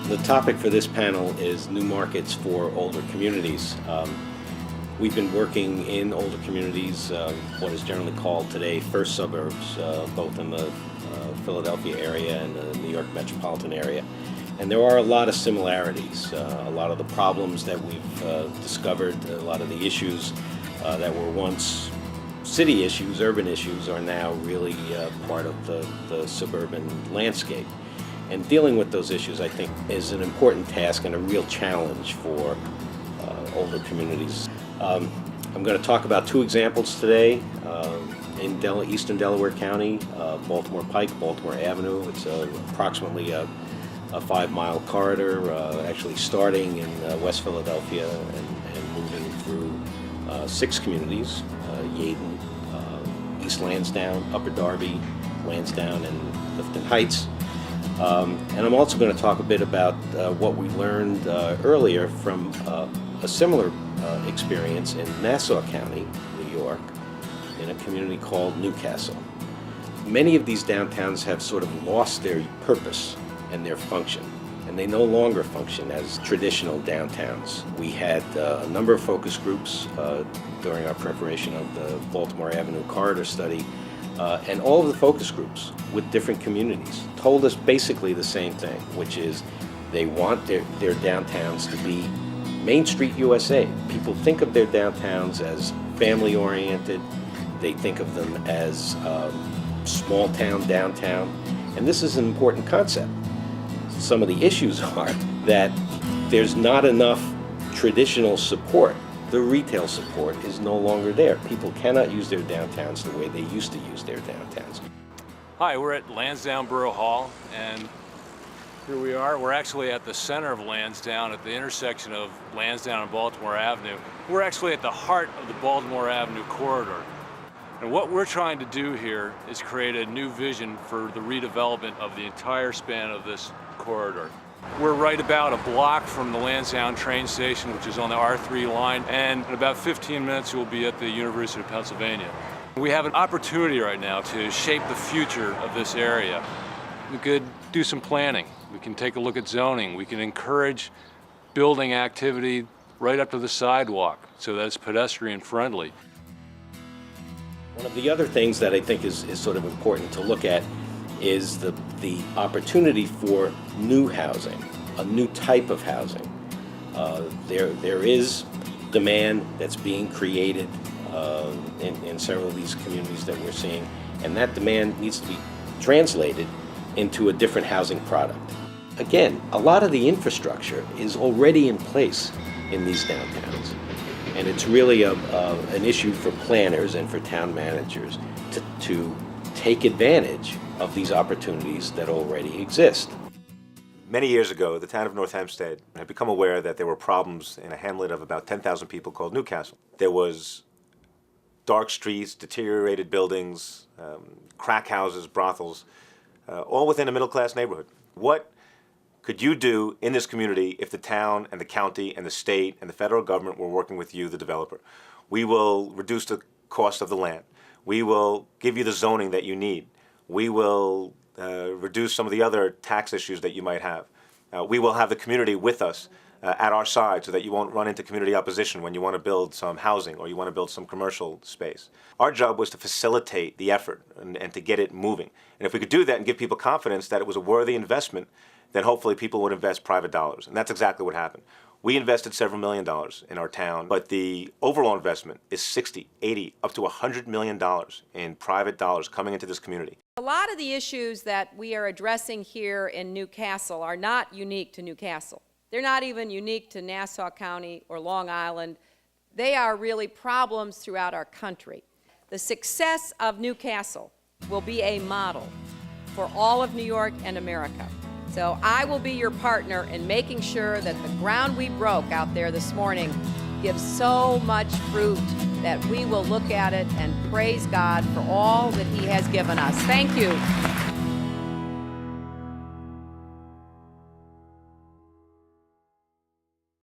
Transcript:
The topic for this panel is new markets for older communities. We've been working in older communities, what is generally called today first suburbs, both in the Philadelphia area and the New York metropolitan area. And there are a lot of similarities. A lot of the problems that we've discovered, a lot of the issues that were once city issues, urban issues, are now really part of the suburban landscape. And dealing with those issues, I think, is an important task and a real challenge for older communities. I'm going to talk about two examples today. In eastern Delaware County, Baltimore Pike, Baltimore Avenue. It's approximately a 5-mile corridor, actually starting in West Philadelphia and moving through 6 communities, Yeadon, East Lansdowne, Upper Darby, Lansdowne, and Clifton Heights. And I'm also going to talk a bit about what we learned earlier from a similar experience in Nassau County, New York, in a community called Newcastle. Many of these downtowns have sort of lost their purpose and their function, and they no longer function as traditional downtowns. We had a number of focus groups during our preparation of the Baltimore Avenue corridor study, and all of the focus groups with different communities told us basically the same thing, which is they want their downtowns to be Main Street USA. People think of their downtowns as family-oriented. They think of them as small town downtown, and this is an important concept. Some of the issues are that there's not enough traditional support. The retail support is no longer there. People cannot use their downtowns the way they used to use their downtowns. Hi, we're at Lansdowne Borough Hall, and here we are. We're actually at the center of Lansdowne, at the intersection of Lansdowne and Baltimore Avenue. We're actually at the heart of the Baltimore Avenue corridor. And what we're trying to do here is create a new vision for the redevelopment of the entire span of this corridor. We're right about a block from the Lansdowne train station, which is on the R3 line, and in about 15 minutes we'll be at the University of Pennsylvania. We have an opportunity right now to shape the future of this area. We could do some planning. We can take a look at zoning. We can encourage building activity right up to the sidewalk so that it's pedestrian friendly. One of the other things that I think is sort of important to look at is the opportunity for new housing, a new type of housing. There is demand that's being created in several of these communities that we're seeing, and that demand needs to be translated into a different housing product. Again, a lot of the infrastructure is already in place in these downtowns, and it's really an issue for planners and for town managers to take advantage of these opportunities that already exist. Many years ago, the town of North Hempstead had become aware that there were problems in a hamlet of about 10,000 people called Newcastle. There was dark streets, deteriorated buildings, crack houses, brothels, all within a middle-class neighborhood. What could you do in this community if the town and the county and the state and the federal government were working with you, the developer? We will reduce the cost of the land. We will give you the zoning that you need. We will reduce some of the other tax issues that you might have. We will have the community with us at our side so that you won't run into community opposition when you want to build some housing or you want to build some commercial space. Our job was to facilitate the effort and to get it moving. And if we could do that and give people confidence that it was a worthy investment, then hopefully people would invest private dollars. And that's exactly what happened. We invested several $1 million in our town, but the overall investment is 60, 80, up to $100 million in private dollars coming into this community. A lot of the issues that we are addressing here in Newcastle are not unique to Newcastle. They're not even unique to Nassau County or Long Island. They are really problems throughout our country. The success of Newcastle will be a model for all of New York and America. So I will be your partner in making sure that the ground we broke out there this morning gives so much fruit that we will look at it and praise God for all that He has given us. Thank you.